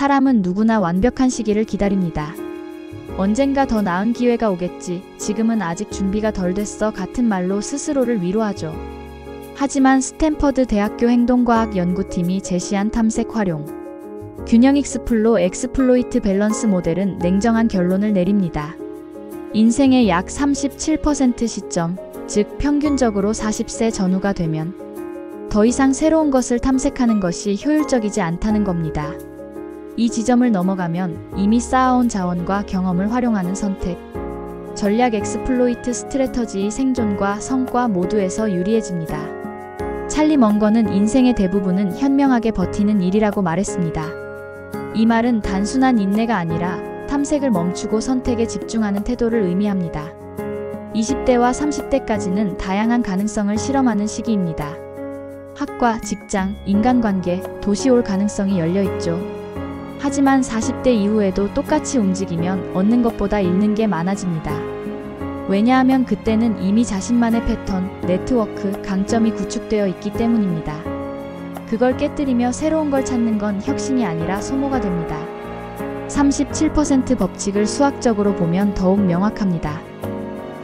사람은 누구나 완벽한 시기를 기다립니다. 언젠가 더 나은 기회가 오겠지, 지금은 아직 준비가 덜 됐어 같은 말로 스스로를 위로하죠. 하지만 스탠퍼드 대학교 행동과학 연구팀이 제시한 탐색 활용 균형 익스플로 엑스플로이트 밸런스 모델은 냉정한 결론을 내립니다. 인생의 약 37% 시점, 즉 평균적으로 40세 전후가 되면 더 이상 새로운 것을 탐색하는 것이 효율적이지 않다는 겁니다. 이 지점을 넘어가면 이미 쌓아온 자원과 경험을 활용하는 선택, 전략 엑스플로이트 스트래터지의 생존과 성과 모두에서 유리해집니다. 찰리 먼거는 인생의 대부분은 현명하게 버티는 일이라고 말했습니다. 이 말은 단순한 인내가 아니라 탐색을 멈추고 선택에 집중하는 태도를 의미합니다. 20대와 30대까지는 다양한 가능성을 실험하는 시기입니다. 학과, 직장, 인간관계, 도시 올 가능성이 열려있죠. 하지만 40대 이후에도 똑같이 움직이면 얻는 것보다 잃는 게 많아집니다. 왜냐하면 그때는 이미 자신만의 패턴, 네트워크, 강점이 구축되어 있기 때문입니다. 그걸 깨뜨리며 새로운 걸 찾는 건 혁신이 아니라 소모가 됩니다. 37% 법칙을 수학적으로 보면 더욱 명확합니다.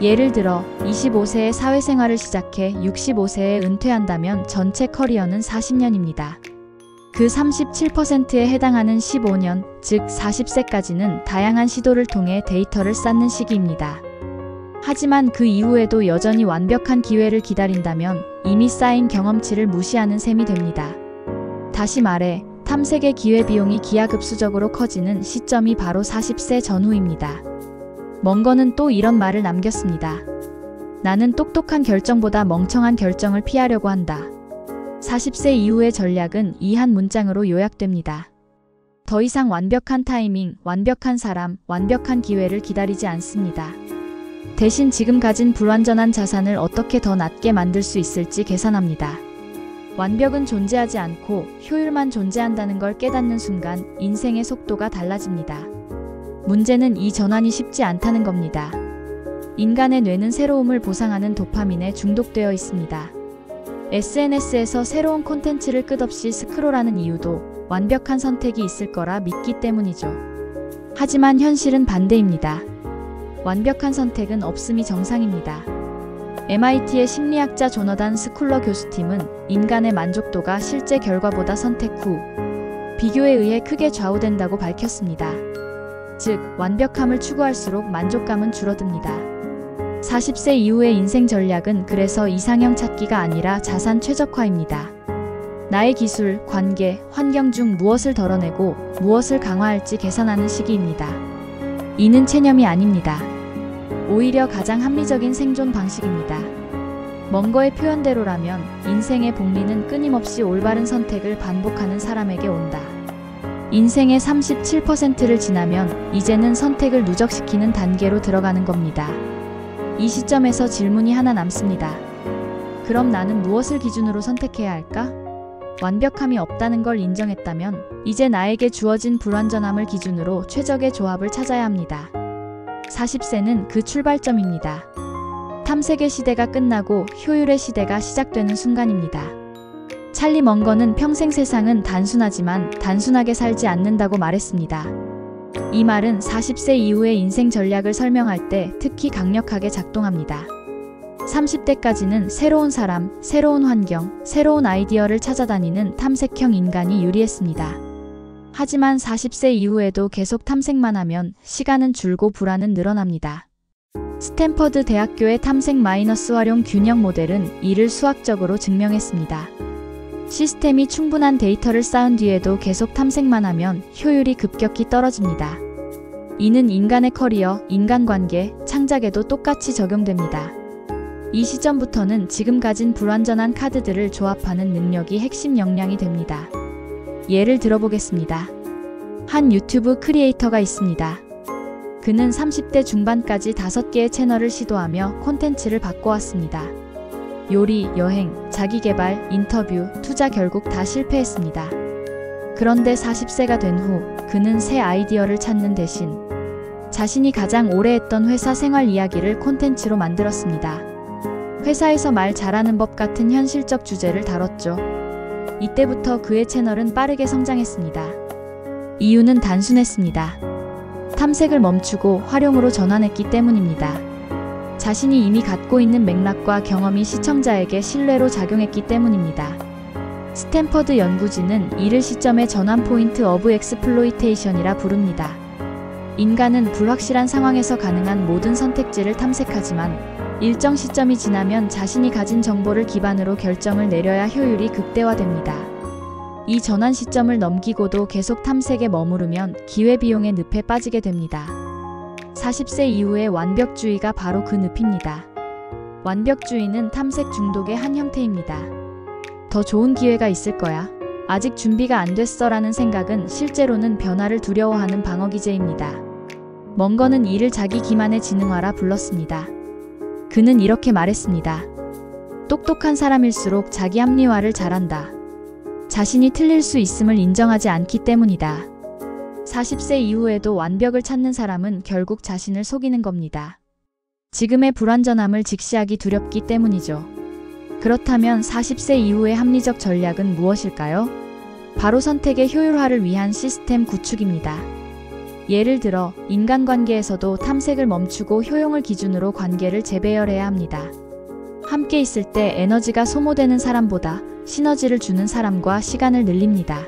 예를 들어 25세에 사회생활을 시작해 65세에 은퇴한다면 전체 커리어는 40년입니다. 그 37%에 해당하는 15년, 즉 40세까지는 다양한 시도를 통해 데이터를 쌓는 시기입니다. 하지만 그 이후에도 여전히 완벽한 기회를 기다린다면 이미 쌓인 경험치를 무시하는 셈이 됩니다. 다시 말해, 탐색의 기회비용이 기하급수적으로 커지는 시점이 바로 40세 전후입니다. 먼거는 또 이런 말을 남겼습니다. 나는 똑똑한 결정보다 멍청한 결정을 피하려고 한다. 40세 이후의 전략은 이 한 문장으로 요약됩니다. 더 이상 완벽한 타이밍, 완벽한 사람, 완벽한 기회를 기다리지 않습니다. 대신 지금 가진 불완전한 자산을 어떻게 더 낮게 만들 수 있을지 계산합니다. 완벽은 존재하지 않고 효율만 존재한다는 걸 깨닫는 순간 인생의 속도가 달라집니다. 문제는 이 전환이 쉽지 않다는 겁니다. 인간의 뇌는 새로움을 보상하는 도파민에 중독되어 있습니다. SNS에서 새로운 콘텐츠를 끝없이 스크롤하는 이유도 완벽한 선택이 있을 거라 믿기 때문이죠. 하지만 현실은 반대입니다. 완벽한 선택은 없음이 정상입니다. MIT의 심리학자 조너단 스쿨러 교수팀은 인간의 만족도가 실제 결과보다 선택 후 비교에 의해 크게 좌우된다고 밝혔습니다. 즉, 완벽함을 추구할수록 만족감은 줄어듭니다. 40세 이후의 인생 전략은 그래서 이상형 찾기가 아니라 자산 최적화입니다. 나의 기술, 관계, 환경 중 무엇을 덜어내고 무엇을 강화할지 계산하는 시기입니다. 이는 체념이 아닙니다. 오히려 가장 합리적인 생존 방식입니다. 먼거의 표현대로라면 인생의 복리는 끊임없이 올바른 선택을 반복하는 사람에게 온다. 인생의 37%를 지나면 이제는 선택을 누적시키는 단계로 들어가는 겁니다. 이 시점에서 질문이 하나 남습니다. 그럼 나는 무엇을 기준으로 선택해야 할까? 완벽함이 없다는 걸 인정했다면 이제 나에게 주어진 불완전함을 기준으로 최적의 조합을 찾아야 합니다. 40세는 그 출발점입니다. 탐색의 시대가 끝나고 효율의 시대가 시작되는 순간입니다. 찰리 먼거는 평생 세상은 단순하지만 단순하게 살지 않는다고 말했습니다. 이 말은 40세 이후의 인생 전략을 설명할 때 특히 강력하게 작동합니다. 30대까지는 새로운 사람, 새로운 환경, 새로운 아이디어를 찾아다니는 탐색형 인간이 유리했습니다. 하지만 40세 이후에도 계속 탐색만 하면 시간은 줄고 불안은 늘어납니다. 스탠퍼드 대학교의 탐색 마이너스 활용 균형 모델은 이를 수학적으로 증명했습니다. 시스템이 충분한 데이터를 쌓은 뒤에도 계속 탐색만 하면 효율이 급격히 떨어집니다. 이는 인간의 커리어, 인간관계, 창작에도 똑같이 적용됩니다. 이 시점부터는 지금 가진 불완전한 카드들을 조합하는 능력이 핵심 역량이 됩니다. 예를 들어보겠습니다. 한 유튜브 크리에이터가 있습니다. 그는 30대 중반까지 5개의 채널을 시도하며 콘텐츠를 바꿔왔습니다. 요리, 여행, 자기개발, 인터뷰, 투자 결국 다 실패했습니다. 그런데 40세가 된 후 그는 새 아이디어를 찾는 대신 자신이 가장 오래 했던 회사 생활 이야기를 콘텐츠로 만들었습니다. 회사에서 말 잘하는 법 같은 현실적 주제를 다뤘죠. 이때부터 그의 채널은 빠르게 성장했습니다. 이유는 단순했습니다. 탐색을 멈추고 활용으로 전환했기 때문입니다. 자신이 이미 갖고 있는 맥락과 경험이 시청자에게 신뢰로 작용했기 때문입니다. 스탠퍼드 연구진은 이를 시점의 전환 포인트 오브 엑스플로이테이션이라 부릅니다. 인간은 불확실한 상황에서 가능한 모든 선택지를 탐색하지만 일정 시점이 지나면 자신이 가진 정보를 기반으로 결정을 내려야 효율이 극대화됩니다. 이 전환 시점을 넘기고도 계속 탐색에 머무르면 기회비용의 늪에 빠지게 됩니다. 40세 이후의 완벽주의가 바로 그 늪입니다. 완벽주의는 탐색 중독의 한 형태입니다. 더 좋은 기회가 있을 거야. 아직 준비가 안 됐어 라는 생각은 실제로는 변화를 두려워하는 방어기제입니다. 멍건은 이를 자기 기만의 지능화라 불렀습니다. 그는 이렇게 말했습니다. 똑똑한 사람일수록 자기 합리화를 잘한다. 자신이 틀릴 수 있음을 인정하지 않기 때문이다. 40세 이후에도 완벽을 찾는 사람은 결국 자신을 속이는 겁니다. 지금의 불완전함을 직시하기 두렵기 때문이죠. 그렇다면 40세 이후의 합리적 전략은 무엇일까요? 바로 선택의 효율화를 위한 시스템 구축입니다. 예를 들어 인간관계에서도 탐색을 멈추고 효용을 기준으로 관계를 재배열해야 합니다. 함께 있을 때 에너지가 소모되는 사람보다 시너지를 주는 사람과 시간을 늘립니다.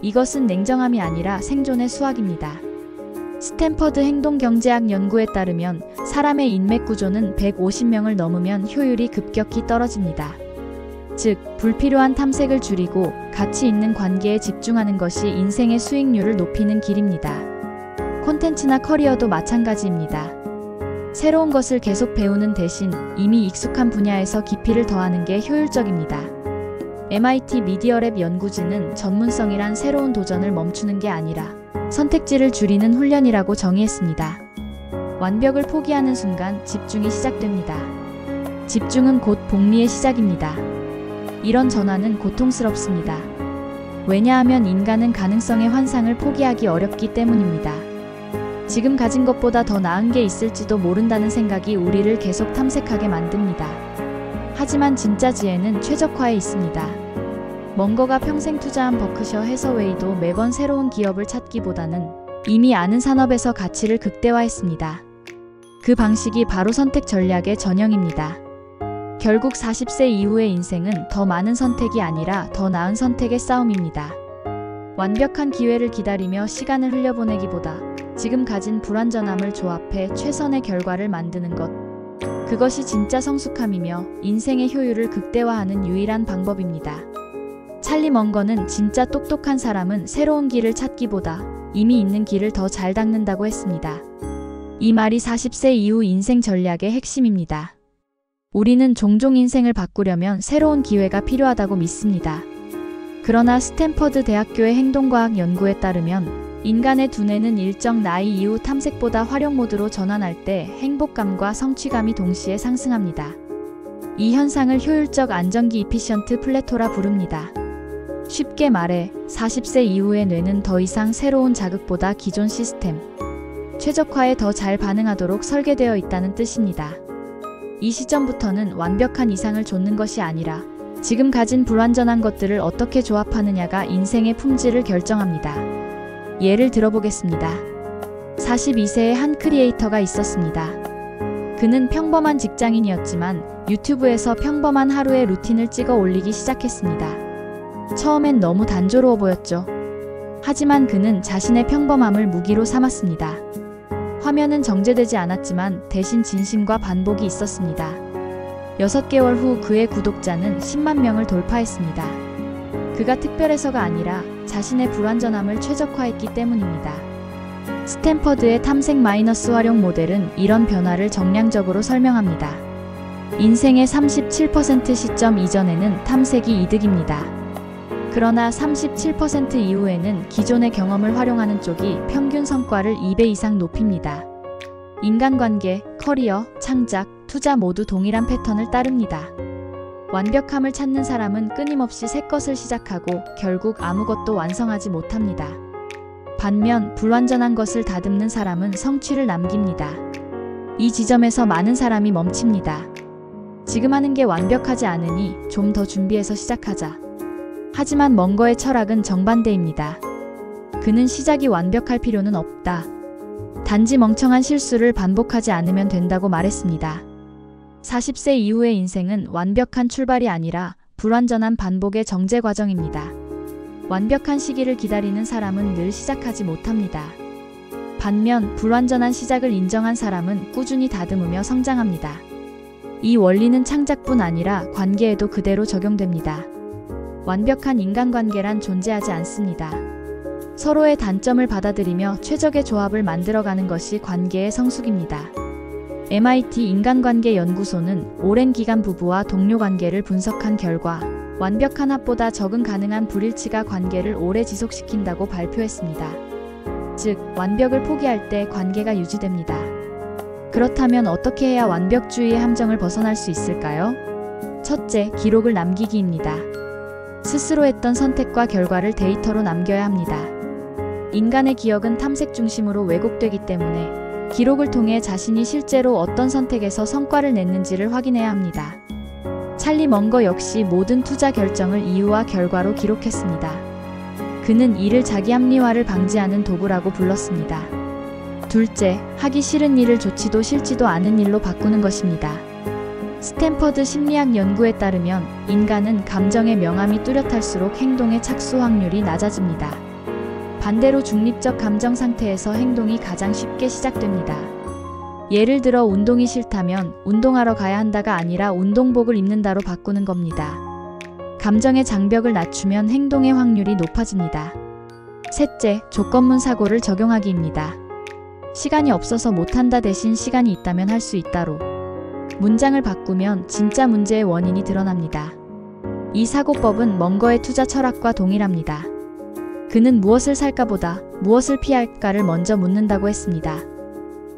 이것은 냉정함이 아니라 생존의 수학입니다. 스탠퍼드 행동경제학 연구에 따르면 사람의 인맥 구조는 150명을 넘으면 효율이 급격히 떨어집니다. 즉, 불필요한 탐색을 줄이고 가치 있는 관계에 집중하는 것이 인생의 수익률을 높이는 길입니다. 콘텐츠나 커리어도 마찬가지입니다. 새로운 것을 계속 배우는 대신 이미 익숙한 분야에서 깊이를 더하는 게 효율적입니다. MIT 미디어랩 연구진은 전문성이란 새로운 도전을 멈추는 게 아니라 선택지를 줄이는 훈련이라고 정의했습니다. 완벽을 포기하는 순간 집중이 시작됩니다. 집중은 곧 복리의 시작입니다. 이런 전환은 고통스럽습니다. 왜냐하면 인간은 가능성의 환상을 포기하기 어렵기 때문입니다. 지금 가진 것보다 더 나은 게 있을지도 모른다는 생각이 우리를 계속 탐색하게 만듭니다. 하지만 진짜 지혜는 최적화에 있습니다. 멍거가 평생 투자한 버크셔 해서웨이도 매번 새로운 기업을 찾기보다는 이미 아는 산업에서 가치를 극대화했습니다. 그 방식이 바로 선택 전략의 전형입니다. 결국 40세 이후의 인생은 더 많은 선택이 아니라 더 나은 선택의 싸움입니다. 완벽한 기회를 기다리며 시간을 흘려보내기보다 지금 가진 불완전함을 조합해 최선의 결과를 만드는 것. 그것이 진짜 성숙함이며 인생의 효율을 극대화하는 유일한 방법입니다. 찰리 멍건은 진짜 똑똑한 사람은 새로운 길을 찾기보다 이미 있는 길을 더 잘 닦는다고 했습니다. 이 말이 40세 이후 인생 전략의 핵심입니다. 우리는 종종 인생을 바꾸려면 새로운 기회가 필요하다고 믿습니다. 그러나 스탠퍼드 대학교의 행동과학 연구에 따르면 인간의 두뇌는 일정 나이 이후 탐색보다 활용 모드로 전환할 때 행복감과 성취감이 동시에 상승합니다. 이 현상을 효율적 안정기 이피션트 플래토라 부릅니다. 쉽게 말해 40세 이후의 뇌는 더 이상 새로운 자극보다 기존 시스템, 최적화에 더 잘 반응하도록 설계되어 있다는 뜻입니다. 이 시점부터는 완벽한 이상을 좇는 것이 아니라 지금 가진 불완전한 것들을 어떻게 조합하느냐가 인생의 품질을 결정합니다. 예를 들어보겠습니다. 42세의 한 크리에이터가 있었습니다. 그는 평범한 직장인이었지만 유튜브에서 평범한 하루의 루틴을 찍어 올리기 시작했습니다. 처음엔 너무 단조로워 보였죠. 하지만 그는 자신의 평범함을 무기로 삼았습니다. 화면은 정제되지 않았지만 대신 진심과 반복이 있었습니다. 6개월 후 그의 구독자는 10만 명을 돌파했습니다. 그가 특별해서가 아니라 자신의 불완전함을 최적화했기 때문입니다. 스탠퍼드의 탐색 마이너스 활용 모델은 이런 변화를 정량적으로 설명합니다. 인생의 37% 시점 이전에는 탐색이 이득입니다. 그러나 37% 이후에는 기존의 경험을 활용하는 쪽이 평균 성과를 2배 이상 높입니다. 인간관계, 커리어, 창작, 투자 모두 동일한 패턴을 따릅니다. 완벽함을 찾는 사람은 끊임없이 새 것을 시작하고 결국 아무것도 완성하지 못합니다. 반면 불완전한 것을 다듬는 사람은 성취를 남깁니다. 이 지점에서 많은 사람이 멈춥니다. 지금 하는 게 완벽하지 않으니 좀 더 준비해서 시작하자. 하지만 멍거의 철학은 정반대입니다. 그는 시작이 완벽할 필요는 없다. 단지 멍청한 실수를 반복하지 않으면 된다고 말했습니다. 40세 이후의 인생은 완벽한 출발이 아니라 불완전한 반복의 정제 과정입니다. 완벽한 시기를 기다리는 사람은 늘 시작하지 못합니다. 반면 불완전한 시작을 인정한 사람은 꾸준히 다듬으며 성장합니다. 이 원리는 창작뿐 아니라 관계에도 그대로 적용됩니다. 완벽한 인간관계란 존재하지 않습니다. 서로의 단점을 받아들이며 최적의 조합을 만들어가는 것이 관계의 성숙입니다. MIT 인간관계 연구소는 오랜 기간 부부와 동료 관계를 분석한 결과 완벽한 합보다 적응 가능한 불일치가 관계를 오래 지속시킨다고 발표했습니다. 즉, 완벽을 포기할 때 관계가 유지됩니다. 그렇다면 어떻게 해야 완벽주의의 함정을 벗어날 수 있을까요? 첫째, 기록을 남기기입니다. 스스로 했던 선택과 결과를 데이터로 남겨야 합니다. 인간의 기억은 탐색 중심으로 왜곡되기 때문에 기록을 통해 자신이 실제로 어떤 선택에서 성과를 냈는지를 확인해야 합니다. 찰리 먼거 역시 모든 투자 결정을 이유와 결과로 기록했습니다. 그는 이를 자기 합리화를 방지하는 도구라고 불렀습니다. 둘째, 하기 싫은 일을 좋지도 싫지도 않은 일로 바꾸는 것입니다. 스탠퍼드 심리학 연구에 따르면 인간은 감정의 명암이 뚜렷할수록 행동의 착수 확률이 낮아집니다. 반대로 중립적 감정 상태에서 행동이 가장 쉽게 시작됩니다. 예를 들어 운동이 싫다면 운동하러 가야 한다가 아니라 운동복을 입는다로 바꾸는 겁니다. 감정의 장벽을 낮추면 행동의 확률이 높아집니다. 셋째, 조건문 사고를 적용하기입니다. 시간이 없어서 못한다 대신 시간이 있다면 할 수 있다로 문장을 바꾸면 진짜 문제의 원인이 드러납니다. 이 사고법은 먼거의 투자 철학과 동일합니다. 그는 무엇을 살까보다 무엇을 피할까를 먼저 묻는다고 했습니다.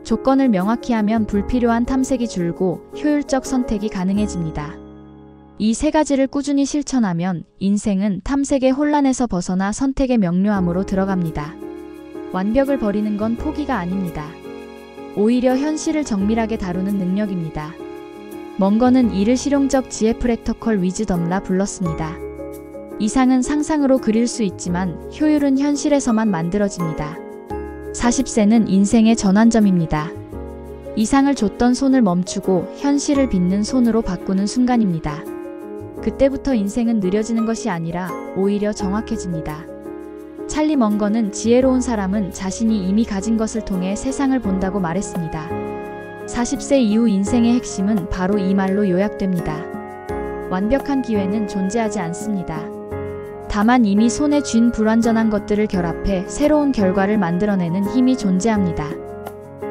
조건을 명확히 하면 불필요한 탐색이 줄고 효율적 선택이 가능해집니다. 이 세 가지를 꾸준히 실천하면 인생은 탐색의 혼란에서 벗어나 선택의 명료함으로 들어갑니다. 완벽을 버리는 건 포기가 아닙니다. 오히려 현실을 정밀하게 다루는 능력입니다. 먼거는 이를 실용적 지혜 프랙터컬 위즈덤라 불렀습니다. 이상은 상상으로 그릴 수 있지만 효율은 현실에서만 만들어집니다. 40세는 인생의 전환점입니다. 이상을 줬던 손을 멈추고 현실을 빚는 손으로 바꾸는 순간입니다. 그때부터 인생은 느려지는 것이 아니라 오히려 정확해집니다. 찰리 먼거는 지혜로운 사람은 자신이 이미 가진 것을 통해 세상을 본다고 말했습니다. 40세 이후 인생의 핵심은 바로 이 말로 요약됩니다. 완벽한 기회는 존재하지 않습니다. 다만 이미 손에 쥔 불완전한 것들을 결합해 새로운 결과를 만들어내는 힘이 존재합니다.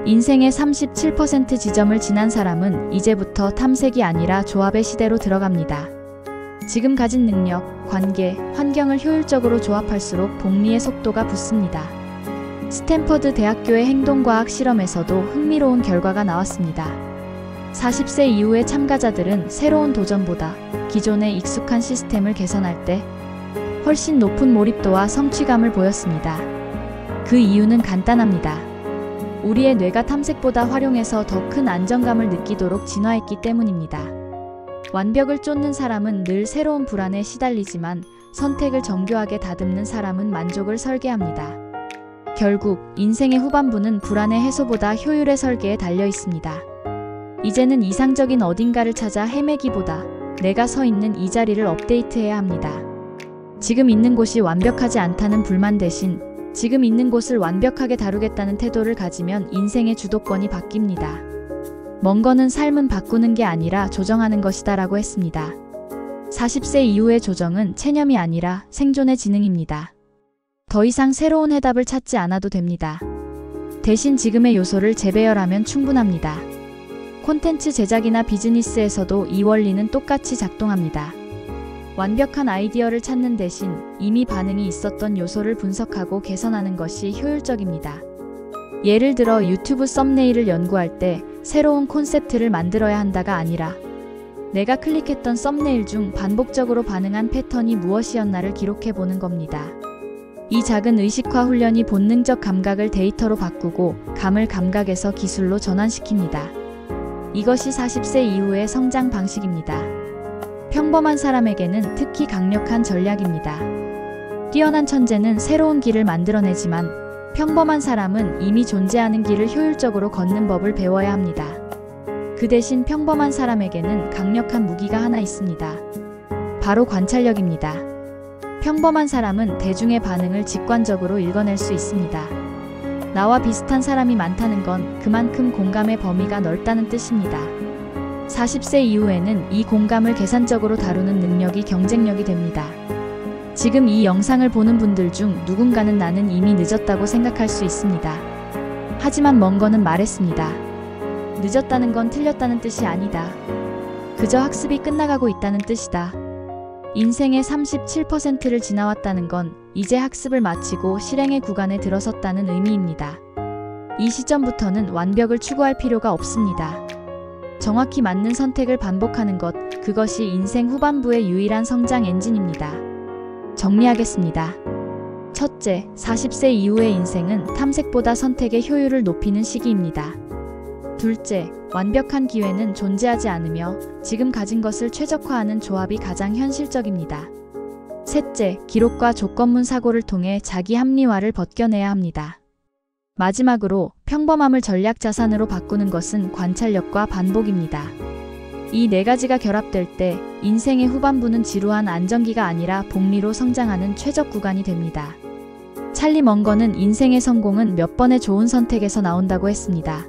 인생의 37% 지점을 지난 사람은 이제부터 탐색이 아니라 조합의 시대로 들어갑니다. 지금 가진 능력, 관계, 환경을 효율적으로 조합할수록 복리의 속도가 붙습니다. 스탠퍼드 대학교의 행동과학 실험에서도 흥미로운 결과가 나왔습니다. 40세 이후의 참가자들은 새로운 도전보다 기존의 익숙한 시스템을 개선할 때 훨씬 높은 몰입도와 성취감을 보였습니다. 그 이유는 간단합니다. 우리의 뇌가 탐색보다 활용해서 더 큰 안정감을 느끼도록 진화했기 때문입니다. 완벽을 쫓는 사람은 늘 새로운 불안에 시달리지만 선택을 정교하게 다듬는 사람은 만족을 설계합니다. 결국 인생의 후반부는 불안의 해소보다 효율의 설계에 달려 있습니다. 이제는 이상적인 어딘가를 찾아 헤매기보다 내가 서 있는 이 자리를 업데이트해야 합니다. 지금 있는 곳이 완벽하지 않다는 불만 대신 지금 있는 곳을 완벽하게 다루겠다는 태도를 가지면 인생의 주도권이 바뀝니다. 먼거는 삶은 바꾸는 게 아니라 조정하는 것이다 라고 했습니다. 40세 이후의 조정은 체념이 아니라 생존의 지능입니다. 더 이상 새로운 해답을 찾지 않아도 됩니다. 대신 지금의 요소를 재배열하면 충분합니다. 콘텐츠 제작이나 비즈니스에서도 이 원리는 똑같이 작동합니다. 완벽한 아이디어를 찾는 대신 이미 반응이 있었던 요소를 분석하고 개선하는 것이 효율적입니다. 예를 들어 유튜브 썸네일을 연구할 때 새로운 콘셉트를 만들어야 한다가 아니라 내가 클릭했던 썸네일 중 반복적으로 반응한 패턴이 무엇이었나를 기록해보는 겁니다. 이 작은 의식화 훈련이 본능적 감각을 데이터로 바꾸고 감을 감각에서 기술로 전환시킵니다. 이것이 40세 이후의 성장 방식입니다. 평범한 사람에게는 특히 강력한 전략입니다. 뛰어난 천재는 새로운 길을 만들어내지만 평범한 사람은 이미 존재하는 길을 효율적으로 걷는 법을 배워야 합니다. 그 대신 평범한 사람에게는 강력한 무기가 하나 있습니다. 바로 관찰력입니다. 평범한 사람은 대중의 반응을 직관적으로 읽어낼 수 있습니다. 나와 비슷한 사람이 많다는 건 그만큼 공감의 범위가 넓다는 뜻입니다. 40세 이후에는 이 공감을 계산적으로 다루는 능력이 경쟁력이 됩니다. 지금 이 영상을 보는 분들 중 누군가는 나는 이미 늦었다고 생각할 수 있습니다. 하지만 먼거는 말했습니다. 늦었다는 건 틀렸다는 뜻이 아니다. 그저 학습이 끝나가고 있다는 뜻이다. 인생의 37%를 지나왔다는 건 이제 학습을 마치고 실행의 구간에 들어섰다는 의미입니다. 이 시점부터는 완벽을 추구할 필요가 없습니다. 정확히 맞는 선택을 반복하는 것, 그것이 인생 후반부의 유일한 성장 엔진입니다. 정리하겠습니다. 첫째, 40세 이후의 인생은 탐색보다 선택의 효율을 높이는 시기입니다. 둘째, 완벽한 기회는 존재하지 않으며 지금 가진 것을 최적화하는 조합이 가장 현실적입니다. 셋째, 기록과 조건문 사고를 통해 자기 합리화를 벗겨내야 합니다. 마지막으로 평범함을 전략 자산으로 바꾸는 것은 관찰력과 반복입니다. 이 네 가지가 결합될 때 인생의 후반부는 지루한 안정기가 아니라 복리로 성장하는 최적 구간이 됩니다. 찰리 먼거는 인생의 성공은 몇 번의 좋은 선택에서 나온다고 했습니다.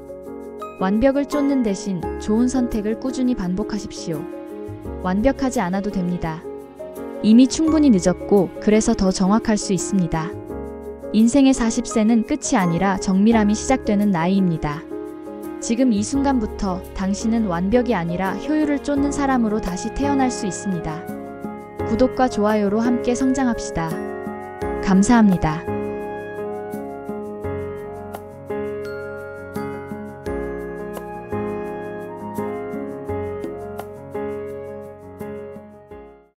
완벽을 쫓는 대신 좋은 선택을 꾸준히 반복하십시오. 완벽하지 않아도 됩니다. 이미 충분히 늦었고 그래서 더 정확할 수 있습니다. 인생의 40세는 끝이 아니라 정밀함이 시작되는 나이입니다. 지금 이 순간부터 당신은 완벽이 아니라 효율을 쫓는 사람으로 다시 태어날 수 있습니다. 구독과 좋아요로 함께 성장합시다. 감사합니다.